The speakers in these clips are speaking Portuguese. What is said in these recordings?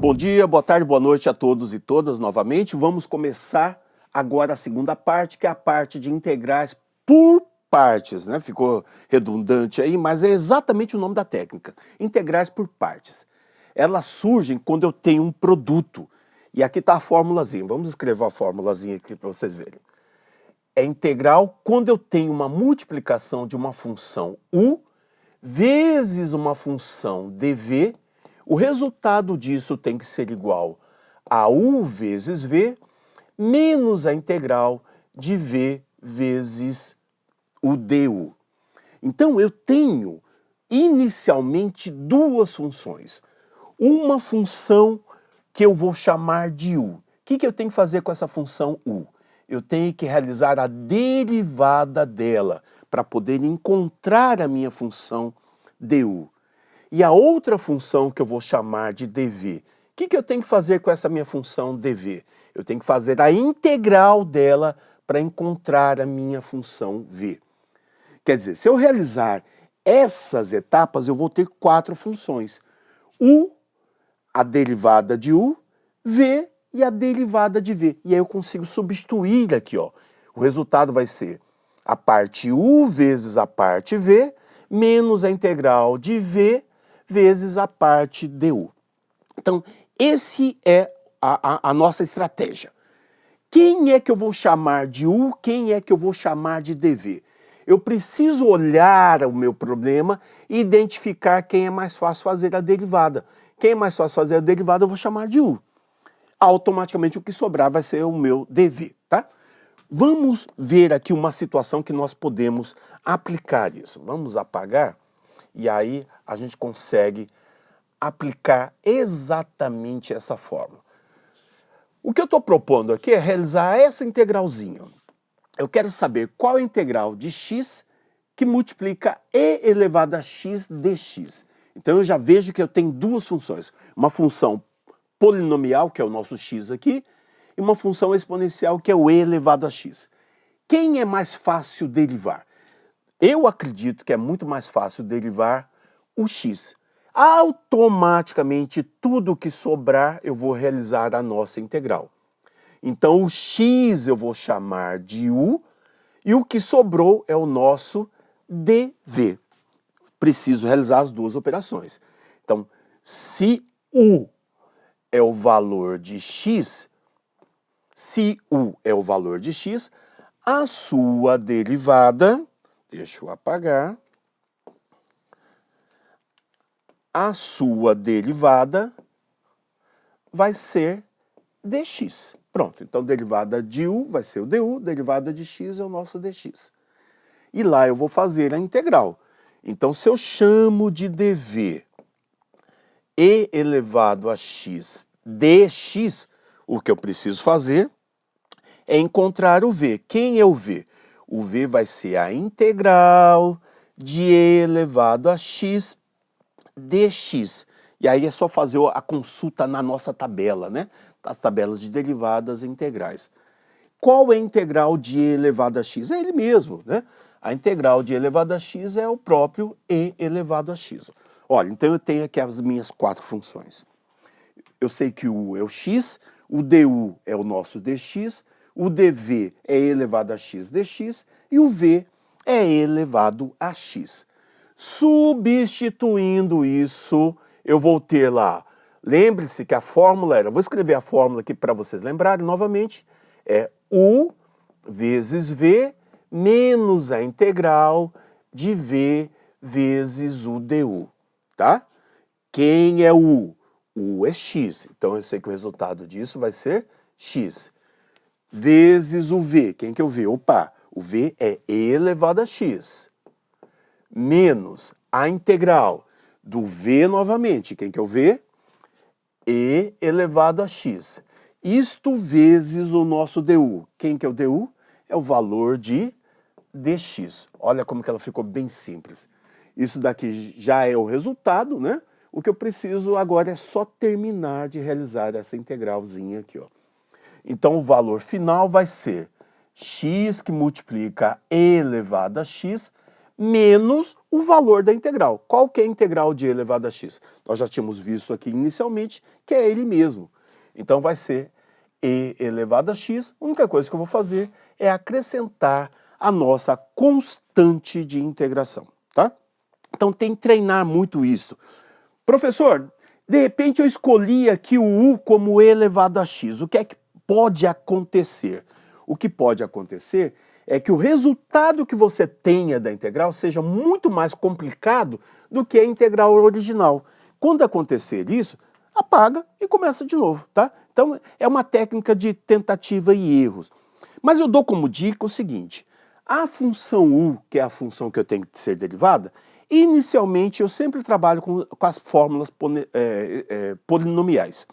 Bom dia, boa tarde, boa noite a todos e todas novamente. Vamos começar agora a segunda parte, que é a parte de integrais por partes, né? Ficou redundante aí, mas é exatamente o nome da técnica, integrais por partes. Elas surgem quando eu tenho um produto. E aqui está a formulazinha, vamos escrever a formulazinha aqui para vocês verem. É integral quando eu tenho uma multiplicação de uma função u vezes uma função dv. O resultado disso tem que ser igual a u vezes v menos a integral de v vezes o du. Então eu tenho inicialmente duas funções. Uma função que eu vou chamar de u. O que eu tenho que fazer com essa função u? Eu tenho que realizar a derivada dela para poder encontrar a minha função du. E a outra função que eu vou chamar de dv, o que eu tenho que fazer com essa minha função dv? Eu tenho que fazer a integral dela para encontrar a minha função v. Quer dizer, se eu realizar essas etapas, eu vou ter quatro funções. U, a derivada de u, v e a derivada de v. E aí eu consigo substituir aqui, ó. O resultado vai ser a parte u vezes a parte v, menos a integral de v vezes a parte du. Então, esse é a nossa estratégia. Quem é que eu vou chamar de u, quem é que eu vou chamar de dv? Eu preciso olhar o meu problema e identificar quem é mais fácil fazer a derivada. Quem é mais fácil fazer a derivada eu vou chamar de u. Automaticamente o que sobrar vai ser o meu dv, tá? Vamos ver aqui uma situação que nós podemos aplicar isso. Vamos apagar e aí a gente consegue aplicar exatamente essa fórmula. O que eu estou propondo aqui é realizar essa integralzinha. Eu quero saber qual é a integral de x que multiplica e elevado a x dx. Então eu já vejo que eu tenho duas funções. Uma função polinomial, que é o nosso x aqui, e uma função exponencial, que é o e elevado a x. Quem é mais fácil derivar? Eu acredito que é muito mais fácil derivar o x. Automaticamente, tudo que sobrar, eu vou realizar a nossa integral. Então, o x eu vou chamar de u, e o que sobrou é o nosso dv. Preciso realizar as duas operações. Então, se u é o valor de x, a sua derivada, deixa eu apagar, a sua derivada vai ser dx. Pronto, então derivada de u vai ser o du, derivada de x é o nosso dx. E lá eu vou fazer a integral. Então, se eu chamo de dv e elevado a x dx, o que eu preciso fazer é encontrar o v. Quem é o v? O v vai ser a integral de e elevado a x dx. E aí é só fazer a consulta na nossa tabela, né? As tabelas de derivadas integrais. Qual é a integral de e elevado a x? É ele mesmo, né? A integral de e elevado a x é o próprio e elevado a x. Olha, então eu tenho aqui as minhas quatro funções. Eu sei que o u é o x, o du é o nosso dx, o dv é e elevado a x dx e o v é e elevado a x. Substituindo isso, eu vou ter lá, lembre-se que a fórmula era, vou escrever a fórmula aqui para vocês lembrarem novamente, é u vezes v menos a integral de v vezes o du, tá? Quem é o u? O u é x, então eu sei que o resultado disso vai ser x. Vezes o v, quem que é o v? Opa, o v é e elevado a x. Menos a integral do v novamente, quem que é o v? E elevado a x. Isto vezes o nosso du. Quem que é o du? É o valor de dx. Olha como que ela ficou bem simples. Isso daqui já é o resultado, né? O que eu preciso agora é só terminar de realizar essa integralzinha aqui, ó. Então o valor final vai ser x que multiplica e elevado a x menos o valor da integral. Qual que é a integral de e elevado a x? Nós já tínhamos visto aqui inicialmente que é ele mesmo. Então vai ser e elevado a x. A única coisa que eu vou fazer é acrescentar a nossa constante de integração, tá? Então tem que treinar muito isso. Professor, de repente eu escolhi aqui o u como e elevado a x. O que é que pode acontecer? O que pode acontecer é que o resultado que você tenha da integral seja muito mais complicado do que a integral original. Quando acontecer isso, apaga e começa de novo, tá? Então é uma técnica de tentativa e erros. Mas eu dou como dica o seguinte: a função u, que é a função que eu tenho que ser derivada, inicialmente eu sempre trabalho com as fórmulas polinomiais.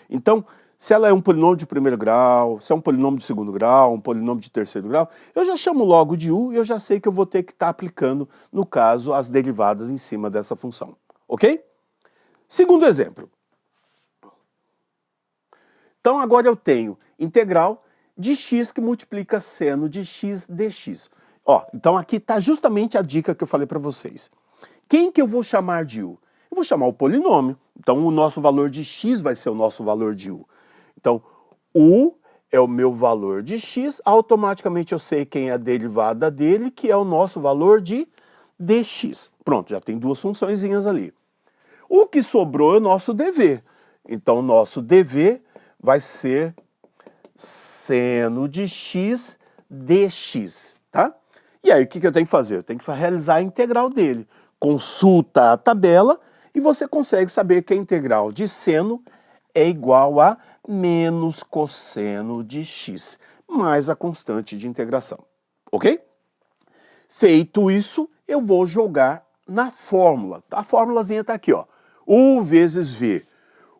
Então, se ela é um polinômio de primeiro grau, se é um polinômio de segundo grau, um polinômio de terceiro grau, eu já chamo logo de u e eu já sei que eu vou ter que estar aplicando, no caso, as derivadas em cima dessa função. Ok? Segundo exemplo. Então agora eu tenho integral de x que multiplica seno de x dx. Ó, então aqui está justamente a dica que eu falei para vocês. Quem que eu vou chamar de u? Eu vou chamar o polinômio. Então o nosso valor de x vai ser o nosso valor de u. Então, u é o meu valor de x, automaticamente eu sei quem é a derivada dele, que é o nosso valor de dx. Pronto, já tem duas funçõezinhas ali. O que sobrou é o nosso dv. Então, o nosso dv vai ser seno de x dx, tá? E aí, o que eu tenho que fazer? Eu tenho que realizar a integral dele. Consulta a tabela e você consegue saber que a integral de seno é igual a menos cosseno de x, mais a constante de integração, ok? Feito isso, eu vou jogar na fórmula. A fórmulazinha está aqui, ó. U vezes v.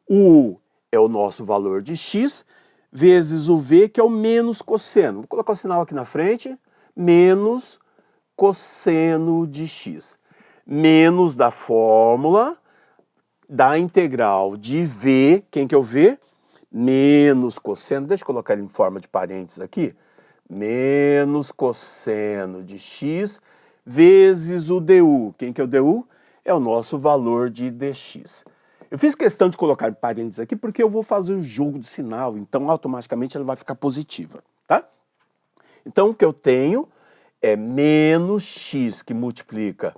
O U é o nosso valor de x, vezes o v, que é o menos cosseno. Vou colocar o sinal aqui na frente. Menos cosseno de x. Menos da fórmula da integral de v. Quem que é o v? Menos cosseno. Deixa eu colocar ele em forma de parênteses aqui. Menos cosseno de x vezes o du. Quem que é o du? É o nosso valor de dx. Eu fiz questão de colocar em parênteses aqui porque eu vou fazer o jogo de sinal, então automaticamente ela vai ficar positiva, tá? Então o que eu tenho é menos x que multiplica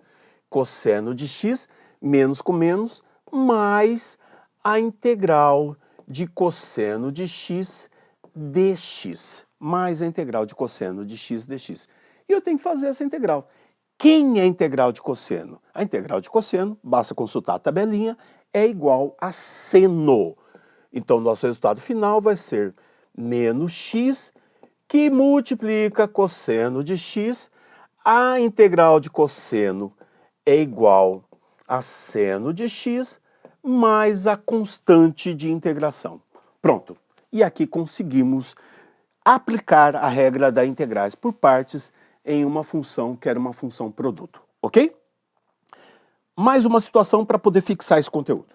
cosseno de x, menos com menos, mais a integral de cosseno de x dx, mais a integral de cosseno de x dx. E eu tenho que fazer essa integral. Quem é a integral de cosseno? A integral de cosseno, basta consultar a tabelinha, é igual a seno. Então, nosso resultado final vai ser menos x, que multiplica cosseno de x. A integral de cosseno é igual a seno de x, mais a constante de integração. Pronto. E aqui conseguimos aplicar a regra da integrais por partes em uma função que era uma função produto, ok? Mais uma situação para poder fixar esse conteúdo.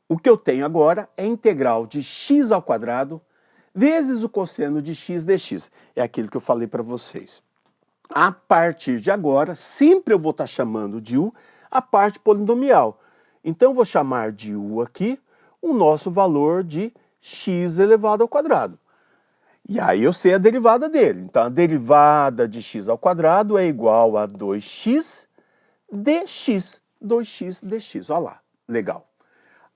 O que eu tenho agora é a integral de x ao quadrado vezes o cosseno de x dx. É aquilo que eu falei para vocês. A partir de agora, sempre eu vou estar chamando de u a parte polinomial. Então, eu vou chamar de u aqui o nosso valor de x elevado ao quadrado. E aí eu sei a derivada dele. Então, a derivada de x ao quadrado é igual a 2x dx. 2x dx, olha lá, legal.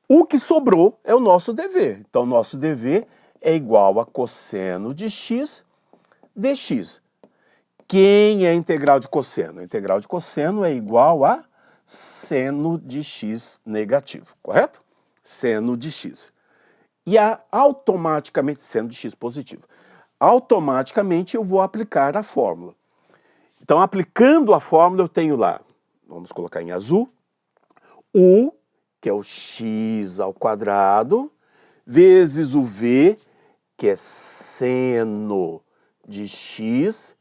O que sobrou é o nosso dv. Então, o nosso dv é igual a cosseno de x dx. Quem é a integral de cosseno? A integral de cosseno é igual a seno de x negativo, correto? Seno de x. E automaticamente, seno de x positivo, automaticamente eu vou aplicar a fórmula. Então, aplicando a fórmula, eu tenho lá, vamos colocar em azul, u, que é o x ao quadrado, vezes o v, que é seno de x,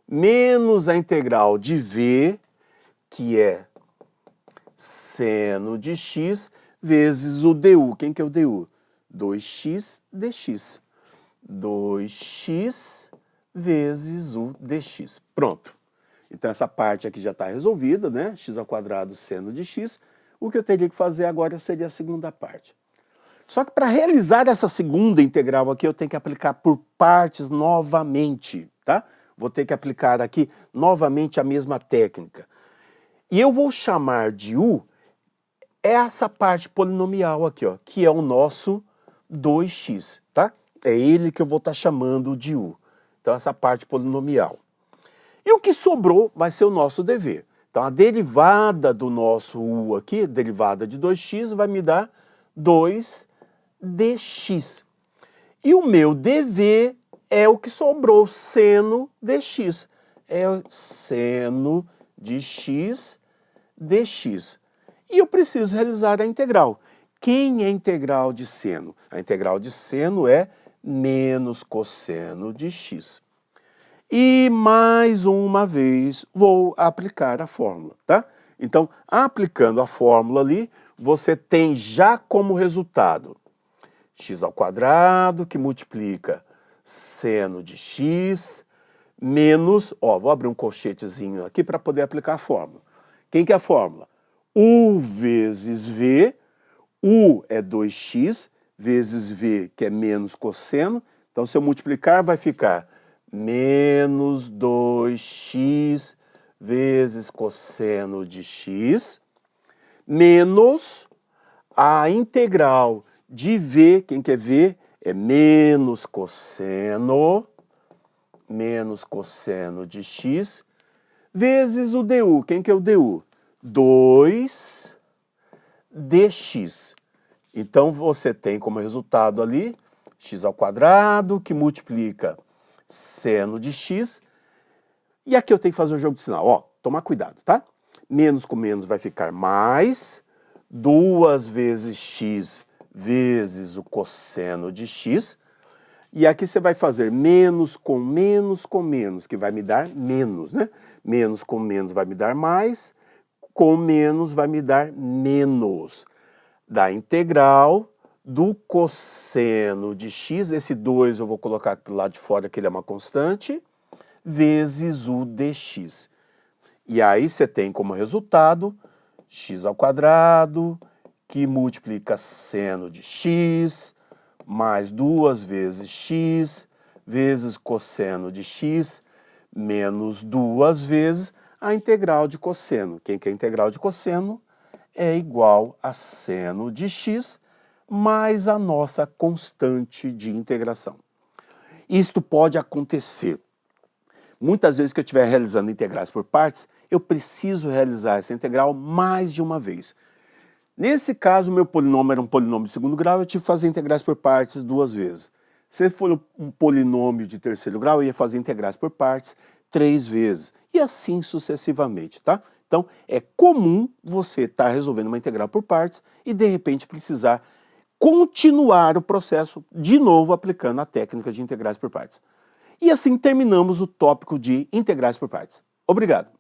menos a integral de v, que é seno de x, vezes o du. Quem que é o du? 2x dx. 2x vezes o dx. Pronto. Então essa parte aqui já está resolvida, né? X² seno de x. O que eu teria que fazer agora seria a segunda parte. Só que para realizar essa segunda integral aqui, eu tenho que aplicar por partes novamente, tá? Vou ter que aplicar aqui novamente a mesma técnica. E eu vou chamar de u essa parte polinomial aqui, ó, que é o nosso 2x, tá? É ele que eu vou estar chamando de u. Então essa parte polinomial. E o que sobrou vai ser o nosso dv. Então a derivada do nosso u aqui, derivada de 2x, vai me dar 2dx. E o meu dv é o que sobrou, seno dx. É o seno de x dx. E eu preciso realizar a integral. Quem é a integral de seno? A integral de seno é menos cosseno de x. E mais uma vez vou aplicar a fórmula, tá? Então, aplicando a fórmula ali, você tem já como resultado x² que multiplica seno de x menos, ó, vou abrir um colchetezinho aqui para poder aplicar a fórmula. Quem que é a fórmula? U vezes V, U é 2x, vezes V, que é menos cosseno. Então, se eu multiplicar, vai ficar menos 2x vezes cosseno de x, menos a integral de V, quem quer ver, é menos cosseno de x, vezes o du. Quem que é o du? 2dx. Então, você tem como resultado ali x² que multiplica seno de x. E aqui eu tenho que fazer o jogo de sinal. Ó, tomar cuidado, tá? Menos com menos vai ficar mais 2 vezes x vezes o cosseno de x. E aqui você vai fazer menos, que vai me dar menos, né? Menos com menos vai me dar mais, com menos vai me dar menos. Da integral do cosseno de x, esse 2 eu vou colocar aqui do lado de fora, que ele é uma constante, vezes o dx. E aí você tem como resultado x² que multiplica seno de x, mais 2 vezes x, vezes cosseno de x, menos 2 vezes a integral de cosseno. Quem quer a integral de cosseno é igual a seno de x, mais a nossa constante de integração. Isto pode acontecer. Muitas vezes que eu estiver realizando integrais por partes, eu preciso realizar essa integral mais de uma vez. Nesse caso, o meu polinômio era um polinômio de segundo grau, eu tive que fazer integrais por partes 2 vezes. Se for um polinômio de terceiro grau, eu ia fazer integrais por partes 3 vezes. E assim sucessivamente, tá? Então, é comum você estar resolvendo uma integral por partes e, de repente, precisar continuar o processo de novo aplicando a técnica de integrais por partes. E assim terminamos o tópico de integrais por partes. Obrigado!